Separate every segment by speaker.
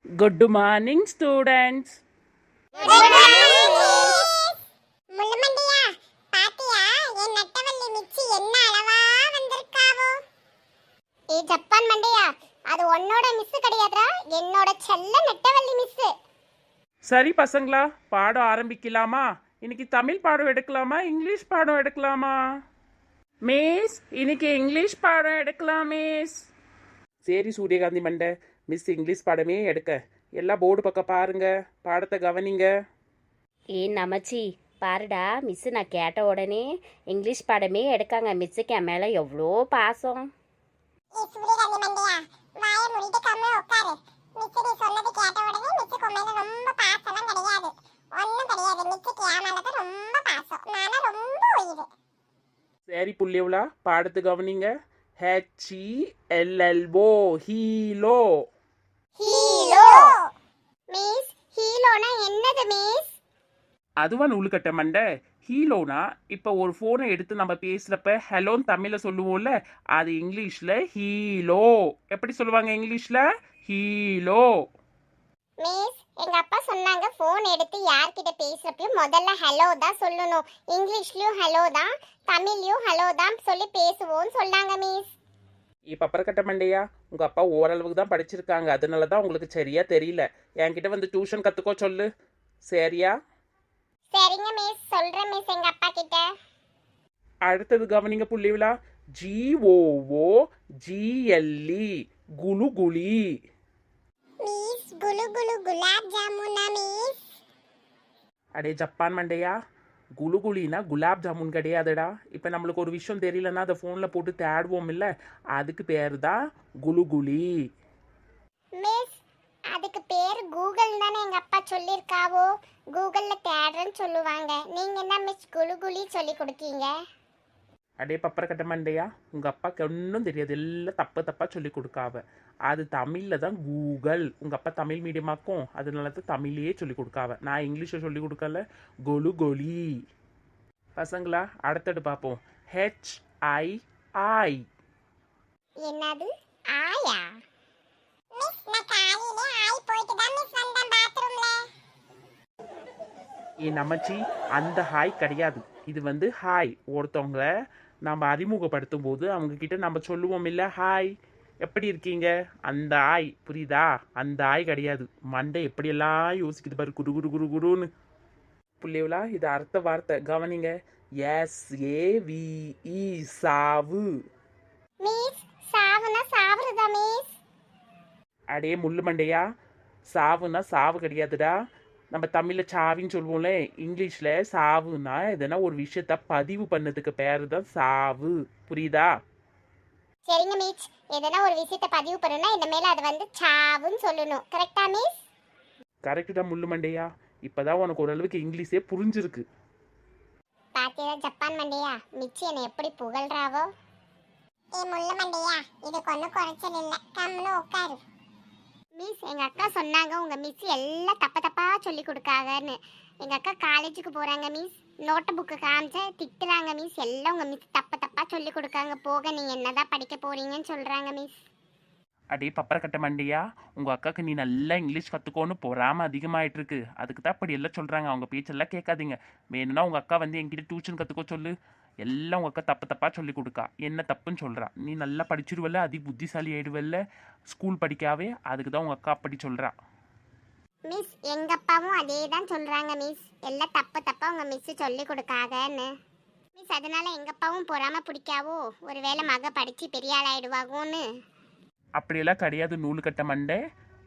Speaker 1: Good morning, students.
Speaker 2: முள்ளுமண்டையா, பாத்தியா என் நட்டவள்ளி மிச்சி என்ன அளவா வந்திருக்காவோ? ஜப்பான் மண்டையா, அது உன்னோட மிஸ் கிடையாதுடா, என்னோட செல்ல நெட்டவள்ளி மிஸ்.
Speaker 1: சரி பசங்களா, பாடம் ஆரம்பிக்கலாமா? இன்னைக்கு தமிழ் பாடம் எடுக்கலாமா, இங்கிலீஷ் பாடம் எடுக்கலாமா? மிஸ், இன்னைக்கு இங்கிலீஷ் பாடம் எடுக்கலாம் மிஸ். சரி சூரியகாந்தி மண்டை, மிஸ் இங்கிலீஷ் பாடமே எடுக்க. எல்லாம் போர்டு பக்கம் பாருங்க, பாடத்தை கவனிங்க.
Speaker 3: நமச்சி பாருடா, மிஸ்ஸு நான் கேட்ட உடனே இங்கிலீஷ் பாடமே எடுக்காங்க. மிஸ்ஸுக்கு என் மேலே எவ்வளோ பாசம்.
Speaker 2: சூரியகாந்தி மண்டையா, வாயை மூடிட்டு கம்முனு உட்காரு. மிஸ் நீ சொன்னது கேட்ட உடனே மிஸ்ஸுக்கு உன் மேல ரொம்ப பாசம்லாம் கிடையாது, ஒன்றும் கிடையாது. மிஸ்ஸுக்கு என் மேலதான் ரொம்ப பாசம், நானா ரொம்ப உயிர்.
Speaker 1: சரி புள்ளியவளா, பாடத்தை கவனிங்க. HELLO, Helio.
Speaker 2: ஹீலோ. மிஸ், ஹீலோனா என்னது மிஸ்?
Speaker 1: அதுவா நூலுக்கட்ட மண்டை. ஹீலோனா இப்போ ஒரு ஃபோனை எடுத்து நம்ம பேசுகிறப்ப ஹலோன்னு தமிழில் சொல்லுவோம்ல, அது இங்கிலீஷில் ஹீலோ. எப்படி சொல்லுவாங்க இங்கிலீஷில்? ஹீலோ.
Speaker 2: மிஸ், எங்க அப்பா சொன்னாங்க ஃபோன் எடுத்து யார்கிட்ட பேசுறப்பயும் முதல்ல ஹலோ தான் சொல்லணும். இங்கிலீஷ்லயும் ஹலோ தான், தமிழ்லயும் ஹலோ தான் சொல்லி பேசுவோம்னு சொன்னாங்க மிஸ்.
Speaker 1: இப்போ அப்புறம் கட்ட மண்டையா, உங்கள் அப்பா ஓரளவுக்கு தான் படிச்சிருக்காங்க, அதனால தான் உங்களுக்கு சரியா தெரியல. என்கிட்ட வந்து டியூஷன் கற்றுக்கோ சொல்லு, சரியா?
Speaker 2: சரிங்க மிஸ், சொல்றேன் மிஸ் எங்க அப்பா கிட்ட.
Speaker 1: அடுத்தது கவனிங்க புள்ளிவிழா. GOOGLE, குலு குலி.
Speaker 2: மிஸ், குலு குலு குலாப் ஜாமுனா மிஸ்?
Speaker 1: அடே ஜப்பான் மண்டையா, குலுகுலினா குலாப் ஜாமுன் கிடையாதுடா. இப்போ நம்மளுக்கு ஒரு விஷயம் தெரியலன்னா அதை ஃபோனில் போட்டு தேடுவோம் இல்லை, அதுக்கு பேர் தான் குலுகுலி.
Speaker 2: மிஸ், அதுக்கு பேர் கூகுள் தானே எங்க அப்பா சொல்லியிருக்காவோ. கூகுள்ல தேடுறேன்னு சொல்லுவாங்க, நீங்க என்ன மிஸ் குலு குலி சொல்லி கொடுக்கீங்க?
Speaker 1: அடே பப்பர கட்ட மண்டையா, உங்கள் அப்பாவுக்கு ஒன்றும் தெரியாது, எல்லாம் தப்பாக சொல்லி கொடுக்காவ. அது தமிழில் தான் கூகுள். உங்கள் அப்பா தமிழ் மீடியமாக்கும், அதனால தான் தமிழையே சொல்லி கொடுக்காவ. நான் இங்கிலீஷில் சொல்லி கொடுக்கல, கொலு கொலி. பசங்களா, அடுத்தது பார்ப்போம். HII.
Speaker 2: என்னது ஆயா? மிஸ், நான் காலையிலே ஆய் போயிட்டு தான் மிஸ் வந்தேன் பாத்ரூம்ல.
Speaker 1: நமச்சி, அந்த ஹாய் கிடையாது. இது வந்து ஹாய். ஒருத்தவங்கள நம்ம அறிமுகப்படுத்தும் போது அவங்க கிட்ட நம்ம சொல்லுவோம் இல்லை, ஹாய் எப்படி இருக்கீங்க, அந்த ஆய். புரியுதா? அந்த ஆய் கிடையாது. மண்டை எப்படியெல்லாம் யோசிக்குது பாரு, குரு குரு குரு குருன்னு. புள்ளியவளா, இது அர்த்த வார்த்தை கவனிங்க. SAVE, சாவு.
Speaker 2: மிஸ், சாவுனா சாவுறதா மிஸ்?
Speaker 1: அடே முள்ளு மண்டையா, சாவுன்னா சாவு கிடையாதுடா. நம்ம தமிழில் சாவின்னு சொல்லுவோம்ல, இங்கிலீஷில் சாவுன்னா எதனா ஒரு விஷயத்த பதிவு பண்ணதுக்கு பேர் தான் சாவு. புரியுதா?
Speaker 2: சரிங்க மிஸ், எதனா ஒரு விஷயத்தை பதிவு பண்ணணும்னா இந்த மேல அது வந்து சாவுன்னு சொல்லணும், கரெக்டா மிஸ்?
Speaker 1: கரெக்டு தான் முள்ளு மண்டையா. இப்போதான் உனக்கு ஓரளவுக்கு இங்கிலீஷே புரிஞ்சிருக்கு.
Speaker 2: பாத்தியா ஜப்பான் மண்டையா, மிச்சி என்னை எப்படி புகழ்றாவோ. ஏ முள்ளு மண்டையா, இதுக்கு ஒன்றும் குறைச்சல் இல்லை, கம்முன்னு உட்காரு. மிஸ், எங்க அக்கா சொன்னாங்க உங்க மிஸ் எல்லாம் தப்பா சொல்லி கொடுக்காங்கன்னு. எங்க அக்கா காலேஜுக்கு போறாங்க மிஸ், நோட்டு புக்கு காமிச்சா திட்டுறாங்க மிஸ். எல்லாம் உங்க மிஸ் தப்பா சொல்லி கொடுக்காங்க, போக நீங்க என்னதான் படிக்க போறீங்கன்னு சொல்றாங்க மிஸ்.
Speaker 1: அடே பப்பர கட்ட மண்டையா, உங்கள் அக்காவுக்கு நீ நல்லா இங்கிலீஷ் கற்றுக்கோன்னு பொறாமல் அதிகமாகிட்டு இருக்கு. அதுக்கு தான் அப்படி எல்லாம் சொல்கிறாங்க. அவங்க பேச்செல்லாம் கேட்காதீங்க. வேணும்னா உங்கள் அக்கா வந்து என்கிட்ட டியூஷன் கற்றுக்கோ சொல்லு. எல்லாம் உங்கள் அக்கா தப்பாக சொல்லி கொடுக்கா. என்ன தப்புன்னு சொல்கிறா? நீ நல்லா படிச்சிருவல்ல, அதி புத்திசாலி ஆயிடுவல்ல ஸ்கூல் படிக்காவே. அதுக்கு தான் உங்கள் அக்கா அப்படி சொல்கிறா.
Speaker 2: மிஸ், எங்க அப்பாவும் அதே தான் சொல்றாங்க மிஸ், எல்லாம் தப்பா உங்க மிஸ் சொல்லி கொடுக்காங்கன்னு. மிஸ், அதனால எங்க அப்பாவும் பொறாம பிடிக்காவோ, ஒருவேளை மக படிச்சு பெரிய ஆள் ஆயிடுவாங்கன்னு.
Speaker 1: அப்படியெல்லாம் கிடையாது நூலு கட்ட மண்டை.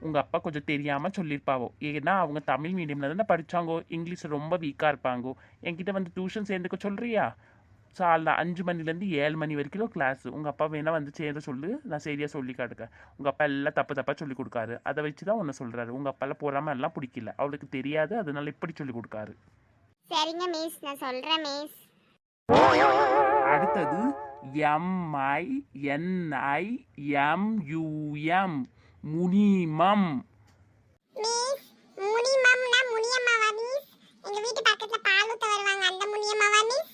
Speaker 1: உங்கள் அப்பா கொஞ்சம் தெரியாமல் சொல்லியிருப்பாவோ. ஏன்னா அவங்க தமிழ் மீடியமில் தானே படித்தாங்கோ, இங்கிலீஷ் ரொம்ப வீக்காக இருப்பாங்கோ. என்கிட்ட வந்து டியூஷன் சேர்ந்துக்க சொல்கிறியா? சால் 5 மணிலேருந்து 7 மணி வரைக்கும் கிளாஸ். உங்கள் அப்பா வேணால் வந்து சேர்ந்து சொல்லு, நான் சரியாக சொல்லி காட்டுக்க. உங்கள் அப்பா எல்லாம் தப்பாக சொல்லி கொடுக்காரு. அதை வச்சு தான் ஒன்று சொல்கிறாரு. உங்கள் அப்பாலாம் போகாமல் எல்லாம் பிடிக்கல, அவளுக்கு தெரியாது, அதனால இப்படி சொல்லி கொடுக்காரு.
Speaker 2: சரிங்க மிஸ், நான் சொல்றேன் மிஸ்.
Speaker 1: அடுத்தது MINIMUM, முனிமம்.
Speaker 2: மிஸ், முனிமம்னா முனியம்மாவா மிஸ்? எங்க வீட்டு பக்கத்துல பால் ஊத்த வருவாங்க, அந்த முனியம்மாவா மிஸ்?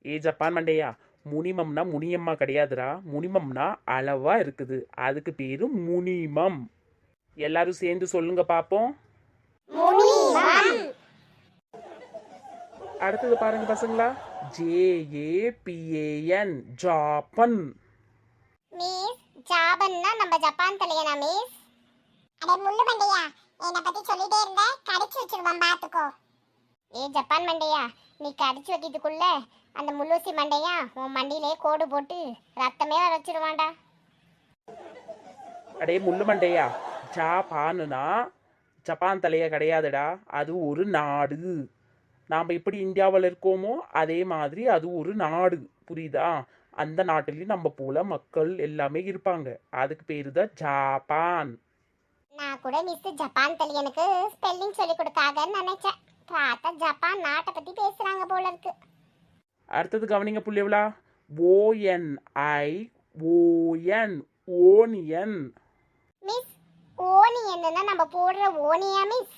Speaker 1: ஏ ஜப்பான் மண்டையா, முனிமம்னா முனியம்மா கிடையாதுடா. முனிமம்னா அளவா இருக்குது, அதுக்கு பேரு முனிமம். எல்லாரும் சேர்ந்து சொல்லுங்க பாப்போம். அடுத்தது பாருங்க பசங்களா, JAPAN ஜாப்பன்.
Speaker 2: மிஸ் ஜாபன்னா நம்ம ஜப்பான் தலையனா மிஸ்? அட முள்ளு மண்டையா, என்னை பத்தி சொல்லிட்டே இருந்த கடிச்சு வச்சிருவான் பாத்துக்கோ. ஏ ஜப்பான் மண்டையா, நீ கடிச்சு வைக்கிறதுக்குள்ள அந்த முள்ளூசி மண்டையா உன் மண்டியிலே கோடு போட்டு ரத்தமே வர வச்சிருவான்டா.
Speaker 1: அடே முள்ளு மண்டையா, ஜாப்பானுனா ஜப்பான் தலையா கிடையாதுடா, அது ஒரு நாடு. நாம் எப்படி இந்தியாவில் இருக்கோமோ அதே மாதிரி அது ஒரு நாடு, புரியுதா? அந்த நாட்டிலையும் நம்ம போல மக்கள் எல்லாமே இருப்பாங்க, அதுக்கு பேரு தான் ஜாப்பான்.
Speaker 2: நான் கூட மிஸ் ஜப்பான் தலையனுக்கு ஸ்பெல்லிங் சொல்லி கொடுத்தாங்கன்னு நினைச்சேன். பார்த்தா ஜப்பான் நாட்டை பத்தி பேசுறாங்க போல இருக்கு.
Speaker 1: அடுத்தது கவனிங்க புள்ளியவளா, ONION ஓனியன்.
Speaker 2: மிஸ் ஓனி என்னன்னா நம்ம போடுற ஓனியா மிஸ்?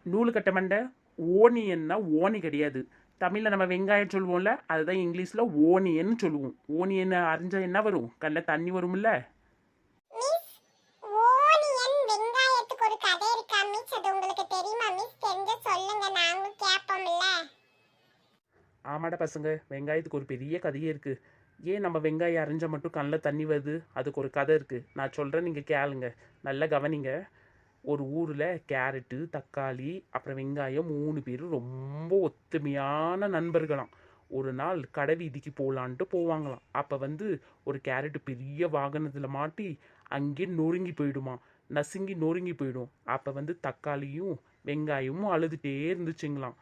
Speaker 1: நூலு கட்ட மண்டை, ஓனியன்னா ஓனி கிடையாது. தமிழில் நம்ம வெங்காயம் சொல்லுவோம்ல, அதுதான் இங்கிலீஷில் ஓனியன்னு சொல்லுவோம். ஓனியன் அரிஞ்சா என்ன வரும்? கண்ணில் தண்ணி வரும்ல.
Speaker 2: மிஸ் ஓனியன் வெங்காயத்துக்கு ஒரு கதை இருக்கா மிஸ்? அது உங்களுக்கு தெரியுமா மிஸ்? தெரிஞ்ச சொல்லுங்க, நாங்களும் கேட்போம்ல.
Speaker 1: ஆமாடா பசங்க, வெங்காயத்துக்கு ஒரு பெரிய கதையே இருக்குது. ஏன் நம்ம வெங்காயம் அரிஞ்சா மட்டும் கண்ணில் தண்ணி வருது? அதுக்கு ஒரு கதை இருக்குது, நான் சொல்கிறேன், நீங்கள் கேளுங்க, நல்லா கவனிங்க. ஒரு ஊரில் கேரட்டு, தக்காளி, அப்புறம் வெங்காயம் 3 பேரும் ரொம்ப ஒத்துமையான நண்பர்களாம். ஒரு நாள் கடை வீதிக்கு போகலான்ட்டு போவாங்களாம். அப்போ ஒரு கேரட்டு பெரிய வாகனத்தில் மாட்டி அங்கே நொறுங்கி போயிடுமா, நசுங்கி நொறுங்கி போயிடும். அப்போ தக்காளியும் வெங்காயமும் அழுதுகிட்டே இருந்துச்சுங்களாம்.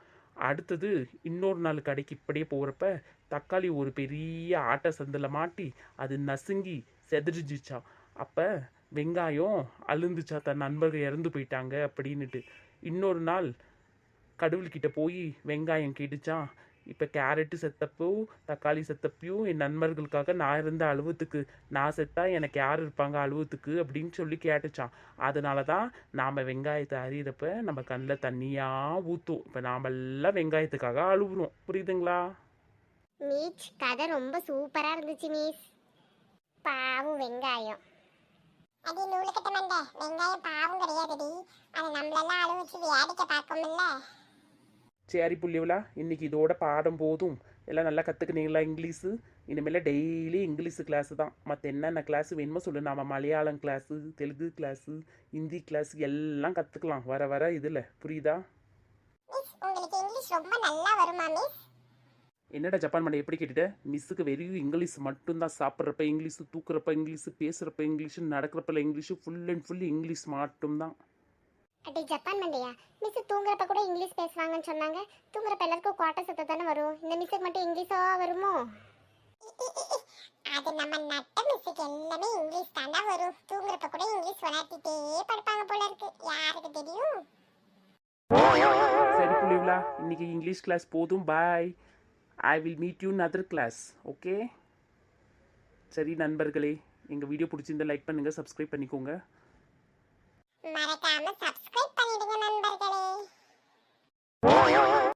Speaker 1: அடுத்தது இன்னொரு நாள் கடைக்கு இப்படியே போகிறப்ப தக்காளி ஒரு பெரிய ஆட்டை சந்தில் மாட்டி அது நசுங்கி செதறிஞ்சிச்சான். அப்போ வெங்காயம் அழுந்துச்சா, தன் நண்பர்கள் இறந்து போயிட்டாங்க அப்படின்னுட்டு. இன்னொரு நாள் கடவுள்கிட்ட போய் வெங்காயம் கேட்டுச்சான், இப்போ கேரட்டு செத்தப்போ தக்காளி செத்தப்பையும் என் நண்பர்களுக்காக நான் இருந்த அழுவத்துக்கு, நான் செத்தா எனக்கு யார் இருப்பாங்க அழுவத்துக்கு அப்படின்னு சொல்லி கேட்டுச்சான். அதனால தான் நாம் வெங்காயத்தை அறியிறப்ப நம்ம கண்ணில் தண்ணியாக ஊற்றும். இப்போ நாம் எல்லாம் வெங்காயத்துக்காக அழுவுறோம், புரியுதுங்களா?
Speaker 2: மீச் கதை ரொம்ப சூப்பரா இருந்துச்சு மிஸ். பாவம் வெங்காயம். அடி நூலு கட்ட மண்டை, வெங்காயம் பாவம் கிடையாதுடி, அது நம்மளெல்லாம் அழு வச்சு வேடிக்கை பார்க்கும்ல.
Speaker 1: சரி புள்ளிவளா, இன்னைக்கு இதோட பாடம் போதும். எல்லாம் நல்லா கற்றுக்குனீங்களா இங்கிலீஷு? இனிமேல் டெய்லி இங்கிலீஷு கிளாஸு தான். மற்ற என்னென்ன கிளாஸு வேணுமோ சொல்லு, நாம் Malayalam class, Telugu class, Hindi class எல்லாம் கற்றுக்கலாம் வர வர இதில், புரியுதா?
Speaker 2: மிஸ் உங்களுக்கு இங்கிலீஷ் ரொம்ப நல்லா வருமா மிஸ்?
Speaker 1: என்னடா ஜப்பான் மண்டை எப்படி கேட்டுட்ட? மிஸ்ஸுக்கு வெறும் இங்கிலீஷ் மட்டும்தான். சாப்பிட்றப்ப இங்கிலீஷு, தூக்குறப்ப இங்கிலீஷு, பேசுகிறப்ப இங்கிலீஷு, நடக்கிறப்ப English, full and full English மட்டும்தான்.
Speaker 2: அடி ஜப்பான் மண்டையா, மிஸ் தூங்குறப்ப கூட இங்கிலீஷ் பேசுவாங்கன்னு சொன்னாங்க. தூங்குறப்ப எல்லாருக்கும் குவாட்ட சத்தம் தானே வரும், இந்த மிஸ்ஸுக்கு மட்டும் இங்கிலீஷா வருமோ? அது நம்ம நட்ட மிஸ்ஸுக்கு எல்லாமே இங்கிலீஷ் தானே வரும். தூங்குறப்ப கூட இங்கிலீஷ் வளர்த்திட்டே படுப்பாங்க போல இருக்கு, யாருக்கு தெரியும்?
Speaker 1: சரி புள்ளிவளா, இன்னைக்கு இங்கிலீஷ் கிளாஸ் போதும். Bye. I will meet you in other class. Okay? சரி நண்பர்களே, எங்கள் வீடியோ பிடிச்சிருந்தா லைக் பண்ணுங்கள், சப்ஸ்கிரைப் பண்ணிக்கோங்க.
Speaker 2: மறக்காம சப்ஸ்கிரைப் பண்ணிடுங்க நண்பர்களே.